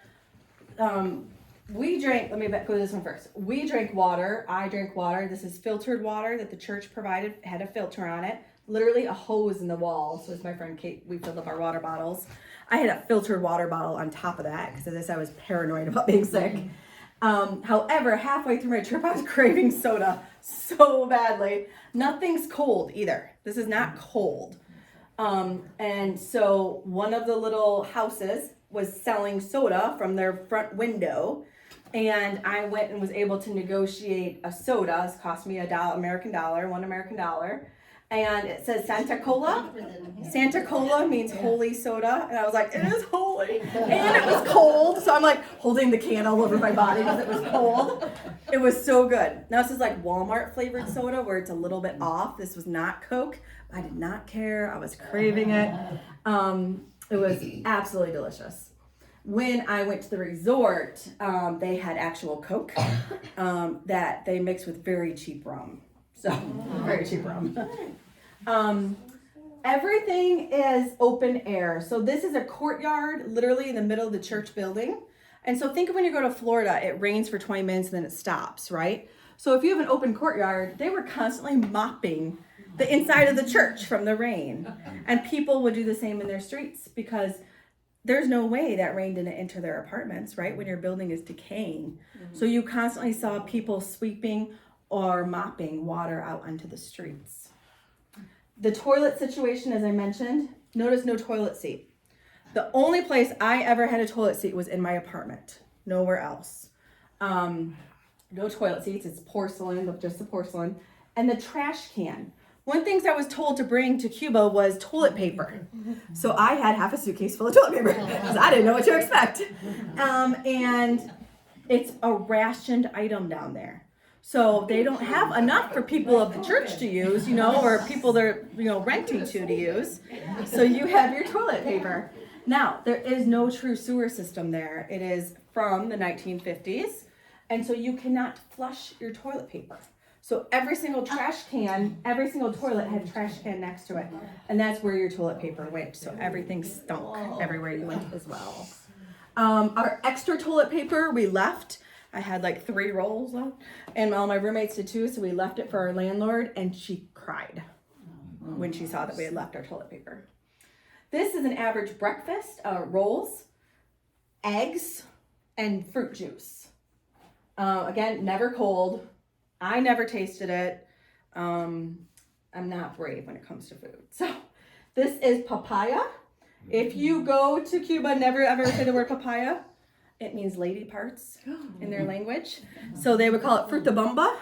we drank, let me go to this one first. We drank water. I drank water. This is filtered water that the church provided, had a filter on it. Literally a hose in the wall. So as my friend Kate, we filled up our water bottles. I had a filtered water bottle on top of that because of this. I was paranoid about being sick. However, halfway through my trip, I was craving soda so badly. Nothing's cold either. This is not cold. And so one of the little houses was selling soda from their front window. And I went and was able to negotiate a soda. It cost me $1 American dollar, $1 American dollar. And it says Santa Cola. Santa Cola means holy soda. And I was like, it is holy. And it was cold. So I'm like holding the can all over my body because it was cold. It was so good. Now this is like Walmart flavored soda where it's a little bit off. This was not Coke. I did not care. I was craving it. It was absolutely delicious. When I went to the resort, they had actual Coke that they mixed with very cheap rum. So, very cheap rum. Everything is open air. So this is a courtyard, literally in the middle of the church building. And so think of when you go to Florida, it rains for 20 minutes and then it stops, right? So if you have an open courtyard, they were constantly mopping the inside of the church from the rain. And people would do the same in their streets because there's no way that rain didn't enter their apartments, right? When your building is decaying. So you constantly saw people sweeping or mopping water out onto the streets. The toilet situation, as I mentioned, notice no toilet seat. The only place I ever had a toilet seat was in my apartment, nowhere else. No toilet seats, it's porcelain, just the porcelain. And the trash can. One thing I was told to bring to Cuba was toilet paper. So I had half a suitcase full of toilet paper because I didn't know what to expect. And it's a rationed item down there. So they don't have enough for people of the church to use, or people they're, renting to use. So you have your toilet paper. Now, there is no true sewer system there. It is from the 1950s. And so you cannot flush your toilet paper. So every single trash can, every single toilet had a trash can next to it. And that's where your toilet paper went. So everything stunk everywhere you went as well. Our extra toilet paper we left. I had like 3 rolls left. And all my roommates did too. So we left it for our landlord and she cried when she saw that we had left our toilet paper. This is an average breakfast, rolls, eggs, and fruit juice. Again, never cold. I never tasted it. I'm not brave when it comes to food. So this is papaya. If you go to Cuba, never ever say the word papaya. It means lady parts in their language. So they would call it frutabamba,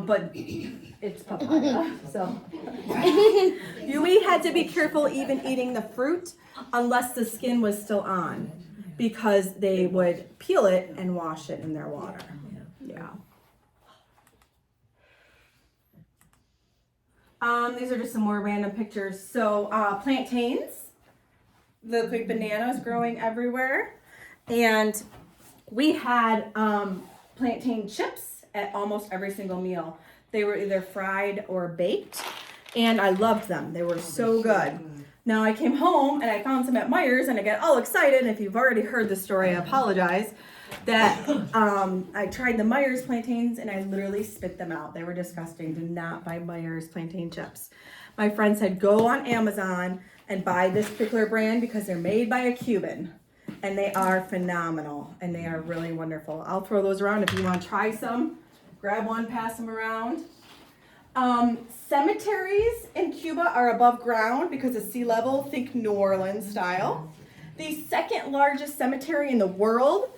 but it's papaya. So we had to be careful even eating the fruit unless the skin was still on, because they would peel it and wash it in their water. Yeah. These are just some more random pictures. So plantains, the big bananas growing everywhere. And we had plantain chips at almost every single meal. They were either fried or baked, and I loved them. They were so good. Now I came home and I found some at Myers, and I got all excited. If you've already heard the story, I apologize. That I tried the Myers plantains and I literally spit them out. They were disgusting. Do not buy Myers plantain chips. My friend said, go on Amazon and buy this particular brand because they're made by a Cuban. And they are phenomenal, and they are really wonderful. I'll throw those around if you want to try some. Grab one, pass them around. Cemeteries in Cuba are above ground because of sea level. Think New Orleans style. The second largest cemetery in the world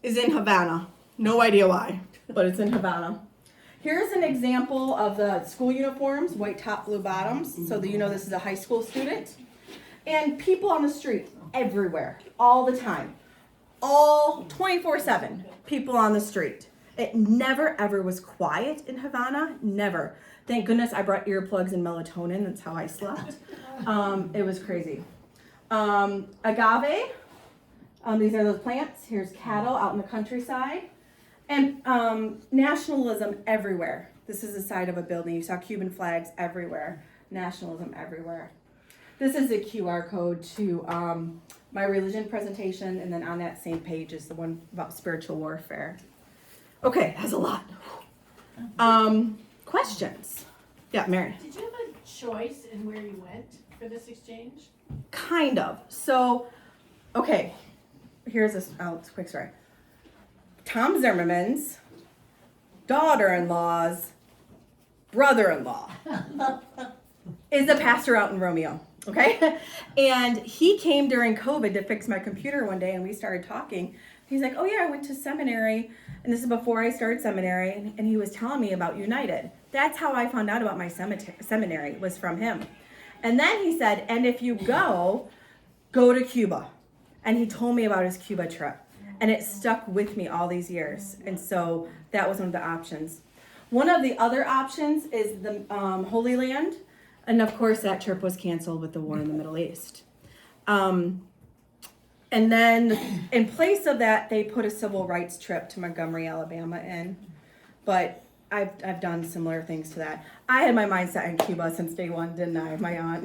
is in Havana. No idea why, but it's in Havana. Here's an example of the school uniforms, white top, blue bottoms. So that this is a high school student. And people on the street everywhere, all the time. All 24/7, people on the street. It never ever was quiet in Havana, never. Thank goodness I brought earplugs and melatonin, that's how I slept. It was crazy. Agave, these are those plants. Here's cattle out in the countryside. And nationalism everywhere. This is the side of a building. You saw Cuban flags everywhere. Nationalism everywhere. This is a QR code to my religion presentation, and then on that same page is the one about spiritual warfare. Okay, that's a lot. Questions? Yeah, Mary. Did you have a choice in where you went for this exchange? Kind of. So, okay, here's a quick story. Tom Zimmerman's daughter-in-law's brother-in-law is a pastor out in Romeo. Okay. And he came during COVID to fix my computer one day, and we started talking. He's like, oh yeah, I went to seminary. And this is before I started seminary. And he was telling me about United. That's how I found out about my seminary, was from him. And then he said, and if you go to Cuba. And he told me about his Cuba trip. And it stuck with me all these years. And so that was one of the options. One of the other options is the Holy Land. And of course, that trip was canceled with the war in the Middle East. And then in place of that, they put a civil rights trip to Montgomery, Alabama in. But I've done similar things to that. I had my mindset in Cuba since day one, didn't I? My aunt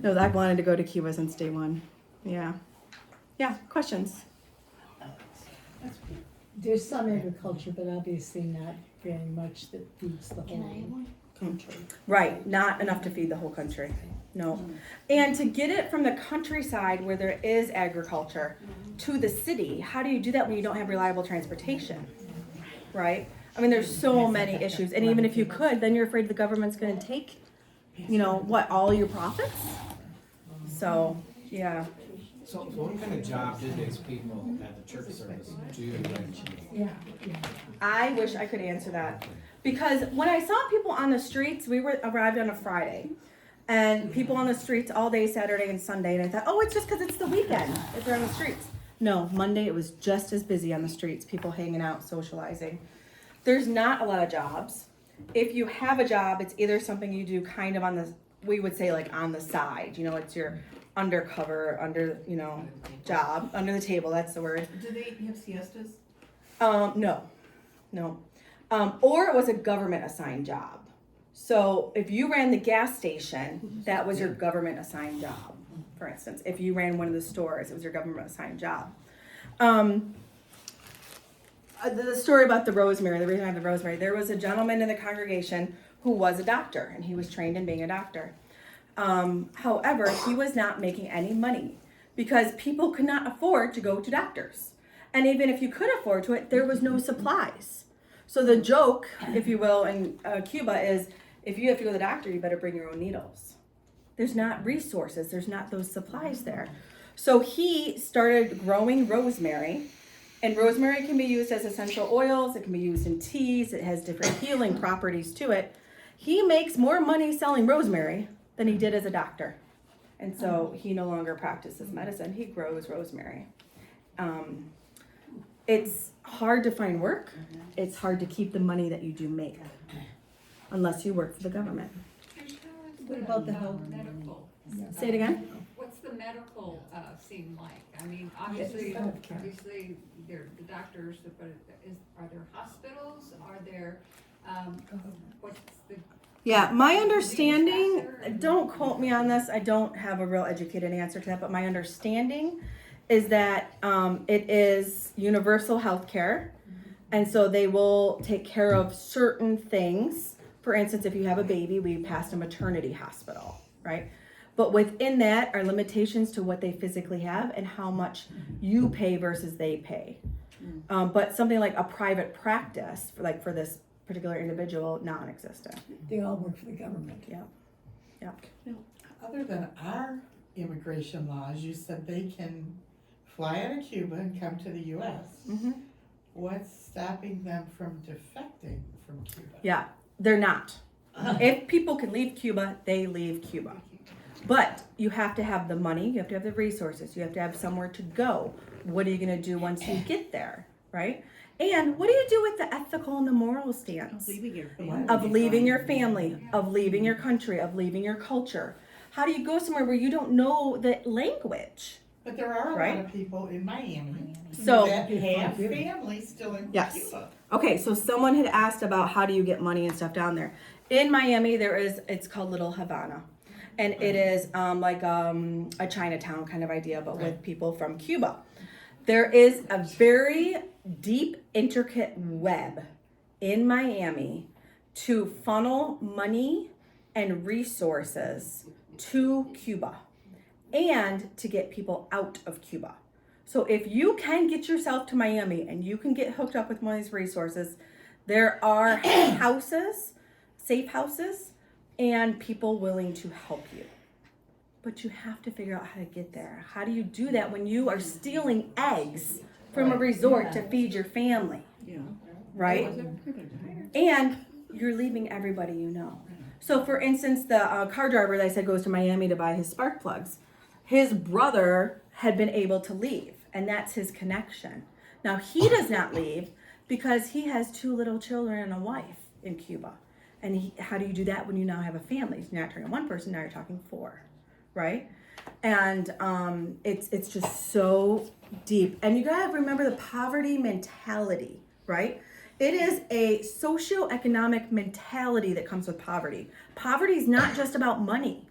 knows I've wanted to go to Cuba since day one. Yeah. Yeah, questions? There's some agriculture, but obviously not very much that feeds the whole country. Right, not enough to feed the whole country. No. And to get it from the countryside where there is agriculture to the city, how do you do that when you don't have reliable transportation? Right? I mean, there's so many issues. And even if you could, then you're afraid the government's going to take, all your profits? So, yeah. So what kind of job did these people at the church service do? I wish I could answer that. Because when I saw people on the streets, arrived on a Friday. And people on the streets all day, Saturday and Sunday. And I thought, oh, it's just because it's the weekend if they're on the streets. No, Monday it was just as busy on the streets, people hanging out, socializing. There's not a lot of jobs. If you have a job, it's either something you do kind of we would say like on the side. It's your undercover, job, under the table, that's the word. Do they have siestas? No. Or it was a government assigned job. So if you ran the gas station, that was your government assigned job. For instance, if you ran one of the stores, it was your government assigned job. The story about the rosemary, the reason I have the rosemary, there was a gentleman in the congregation who was a doctor, and he was trained in being a doctor. However, he was not making any money because people could not afford to go to doctors. And even if you could afford to it, there was no supplies. So the joke, if you will, in Cuba is if you have to go to the doctor, you better bring your own needles. There's not resources. There's not those supplies there. So he started growing rosemary. And rosemary can be used as essential oils. It can be used in teas. It has different healing properties to it. He makes more money selling rosemary than he did as a doctor. And so he no longer practices medicine. He grows rosemary. It's hard to find work. It's hard to keep the money that you do make, unless you work for the government. What about the health? Medical. Say it again. What's the medical scene like? I mean, obviously, they're the doctors, but are there hospitals? Are there, what's the? Yeah, my understanding, don't quote me on this, I don't have a real educated answer to that, but my understanding is that it is universal health care. And so they will take care of certain things. For instance, if you have a baby, we pass a maternity hospital, right? But within that are limitations to what they physically have and how much you pay versus they pay. But something like a private practice, for this particular individual, non-existent. They all work for the government. Yeah. Other than our immigration laws, you said they can fly out of Cuba and come to the U.S. Mm-hmm. What's stopping them from defecting from Cuba? Yeah, they're not. If people can leave Cuba, they leave Cuba. But you have to have the money, you have to have the resources, you have to have somewhere to go. What are you going to do once you get there, right? And what do you do with the ethical and the moral stance? Of leaving your family, of leaving your country, of leaving your culture. How do you go somewhere where you don't know the language? But there are a Right? lot of people in Miami So, that have families still in Yes. Cuba. okay, so someone had asked about how do you get money and stuff down there. In Miami, it's called Little Havana. And it is a Chinatown kind of idea, but with people from Cuba. There is a very deep, intricate web in Miami to funnel money and resources to Cuba and to get people out of Cuba. So if you can get yourself to Miami and you can get hooked up with one of these resources, there are houses, safe houses, and people willing to help you. But you have to figure out how to get there. How do you do that when you are stealing eggs from a resort to feed your family? Right? And you're leaving everybody you know. So for instance, the car driver that I said goes to Miami to buy his spark plugs, his brother had been able to leave, and that's his connection. Now he does not leave because he has 2 little children and a wife in Cuba. And how do you do that when you now have a family? So you're not talking one person, now you're talking 4, right? And it's just so deep. And you gotta remember the poverty mentality, right? It is a socioeconomic mentality that comes with poverty. Poverty is not just about money.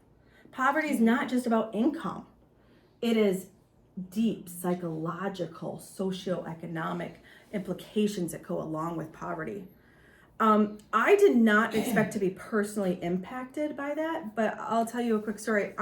Poverty is not just about income. It is deep psychological, socioeconomic implications that go along with poverty. I did not expect to be personally impacted by that, but I'll tell you a quick story.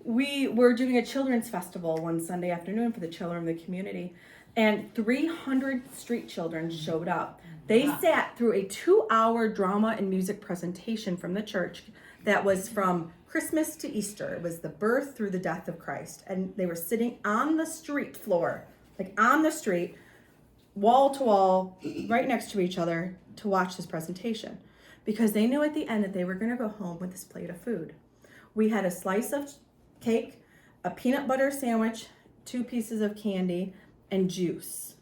We were doing a children's festival one Sunday afternoon for the children of the community, and 300 street children showed up. They sat through a 2-hour drama and music presentation from the church that was from Christmas to Easter. It was the birth through the death of Christ. And they were sitting on the street floor, like on the street, wall to wall, right next to each other to watch this presentation. Because they knew at the end that they were gonna go home with this plate of food. We had a slice of cake, a peanut butter sandwich, 2 pieces of candy, and juice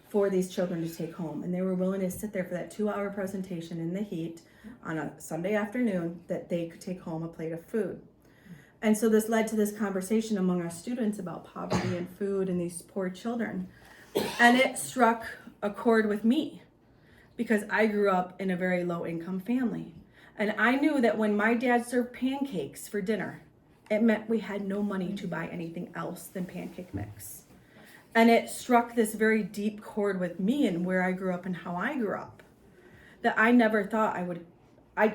for these children to take home. And they were willing to sit there for that 2-hour presentation in the heat on a Sunday afternoon that they could take home a plate of food. And so this led to this conversation among our students about poverty and food and these poor children. And it struck a chord with me because I grew up in a very low income family. And I knew that when my dad served pancakes for dinner, it meant we had no money to buy anything else than pancake mix. And it struck this very deep chord with me and where I grew up and how I grew up. That I never thought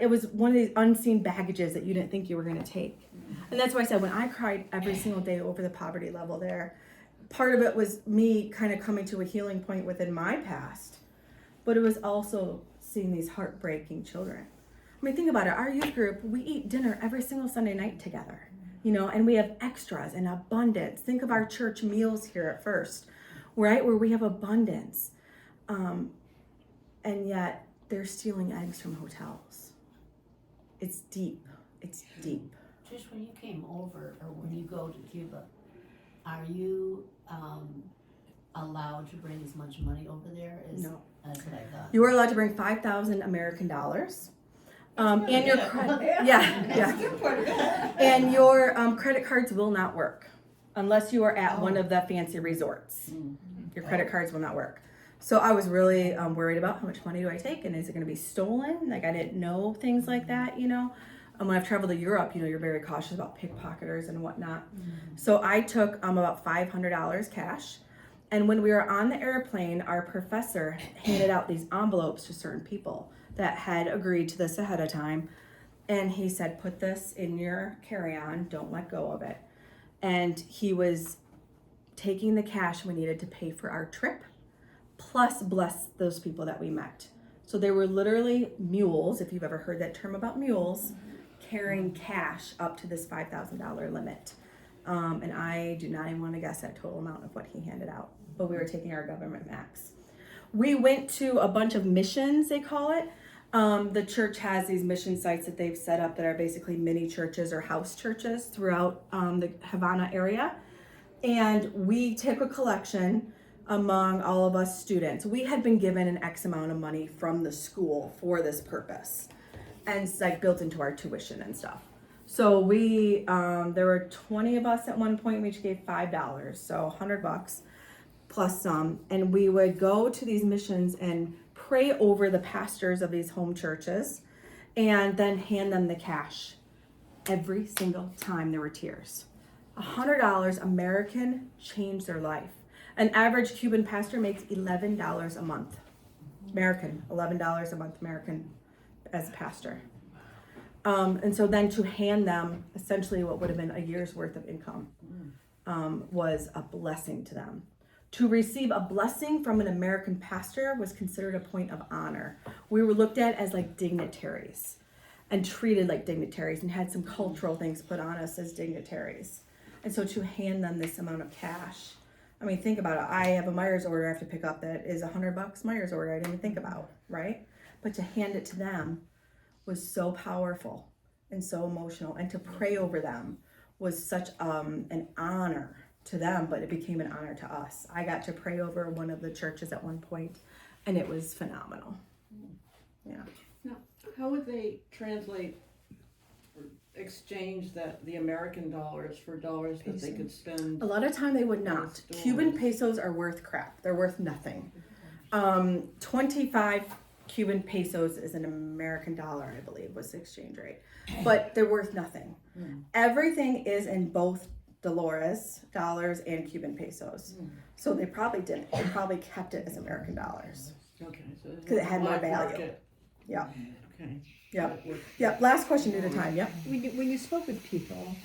it was one of these unseen baggages that you didn't think you were gonna take. And that's why I said when I cried every single day over the poverty level there, part of it was me kind of coming to a healing point within my past, but it was also seeing these heartbreaking children. I mean, think about it, our youth group, we eat dinner every single Sunday night together, and we have extras and abundance. Think of our church meals here at First, right, where we have abundance. And yet they're stealing eggs from hotels. It's deep, it's deep. Just when you came over, or when you go to Cuba, are you allowed to bring as much money over there as, No. as what I thought? You are allowed to bring $5,000 American dollars. And your and your credit cards will not work unless you are at one of the fancy resorts. Your credit cards will not work. So I was really worried about how much money do I take and is it going to be stolen? Like I didn't know things like that, When I've traveled to Europe, you're very cautious about pickpocketers and whatnot. So I took about $500 cash. And when we were on the airplane, our professor handed out these envelopes to certain people that had agreed to this ahead of time. And he said, put this in your carry-on, don't let go of it. And he was taking the cash we needed to pay for our trip, plus bless those people that we met. So they were literally mules, if you've ever heard that term about mules, carrying cash up to this $5,000 limit. And I do not even want to guess that total amount of what he handed out, but we were taking our government max. We went to a bunch of missions, they call it. The church has these mission sites that they've set up that are basically mini churches or house churches throughout the Havana area. And we took a collection among all of us students. We had been given an X amount of money from the school for this purpose. And it's like built into our tuition and stuff. So we, there were 20 of us at one point, we each gave $5, so $100 plus some. And we would go to these missions and pray over the pastors of these home churches and then hand them the cash. Every single time there were tears. $100 American changed their life. An average Cuban pastor makes $11 a month. American, $11 a month American as a pastor. And so then to hand them essentially what would have been a year's worth of income was a blessing to them. To receive a blessing from an American pastor was considered a point of honor. We were looked at as like dignitaries and treated like dignitaries and had some cultural things put on us as dignitaries. And so to hand them this amount of cash, I mean, think about it. I have a Myers order I have to pick up that is $100 Myers order I didn't even think about, right? But to hand it to them was so powerful and so emotional, and to pray over them was such an honor to them, but it became an honor to us. I got to pray over one of the churches at one point, and it was phenomenal. Yeah. Now, how would they translate or exchange the American dollars for dollars that they could spend? A lot of time they would not. Stores. Cuban pesos are worth crap. They're worth nothing. 25 Cuban pesos is an American dollar, I believe, was the exchange rate. But they're worth nothing. Everything is in both dollars and Cuban pesos. So they probably didn't. They probably kept it as American dollars. Okay, so Because it had more black value. market. Yeah. Okay. Yep. Yep. Last question due to time. Yep. When you spoke with people,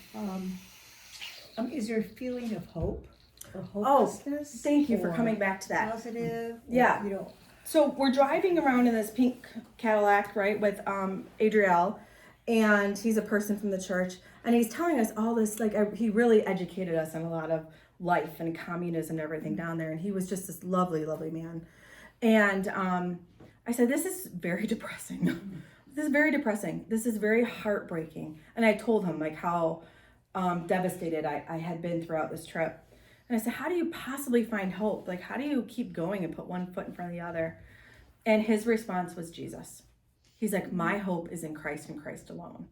is there a feeling of hope or hopelessness? Thank you for or coming back to that. Positive? Yeah. You know, So we're driving around in this pink Cadillac, right, with Adriel, and he's a person from the church, and he's telling us all this, like, he really educated us on a lot of life and communism and everything down there, and he was just this lovely, lovely man. And I said, this is very depressing. This is very depressing. This is very heartbreaking. And I told him, like, how devastated I had been throughout this trip. And I said, how do you possibly find hope? Like, how do you keep going and put one foot in front of the other? And his response was Jesus. He's like, my hope is in Christ and Christ alone.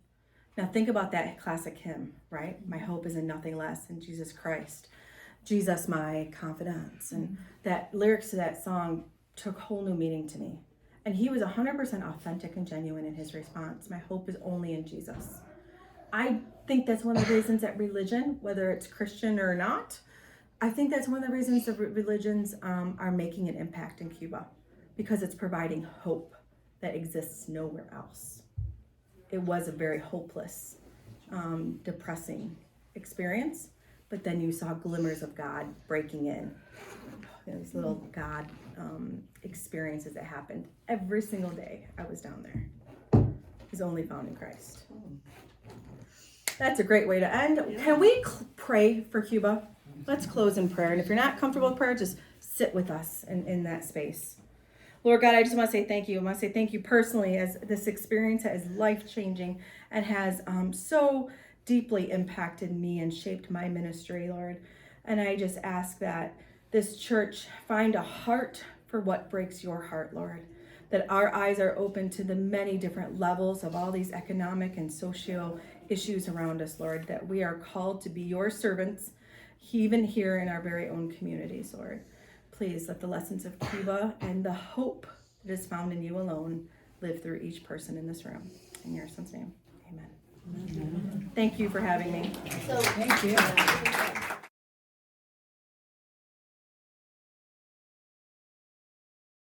Now think about that classic hymn, right? My hope is in nothing less than Jesus Christ. Jesus, my confidence. And that lyrics to that song took whole new meaning to me. And he was 100% authentic and genuine in his response. My hope is only in Jesus. I think that's one of the reasons that religion, whether it's Christian or not, I think that's one of the reasons that religions are making an impact in Cuba, because it's providing hope that exists nowhere else. It was a very hopeless, depressing experience, but then you saw glimmers of God breaking in. These little God experiences that happened every single day I was down there is only found in Christ. That's a great way to end. Can we pray for Cuba? Let's close in prayer. And if you're not comfortable with prayer, just sit with us in that space. Lord God, I just want to say thank you. I want to say thank you personally, as this experience is life-changing and has so deeply impacted me and shaped my ministry, Lord. And I just ask that this church find a heart for what breaks your heart, Lord. That our eyes are open to the many different levels of all these economic and socio issues around us, Lord. That we are called to be your servants, even here in our very own communities, Lord. Please let the lessons of Cuba and the hope that is found in you alone live through each person in this room. In your son's name, amen. Thank you for having me. So thank you.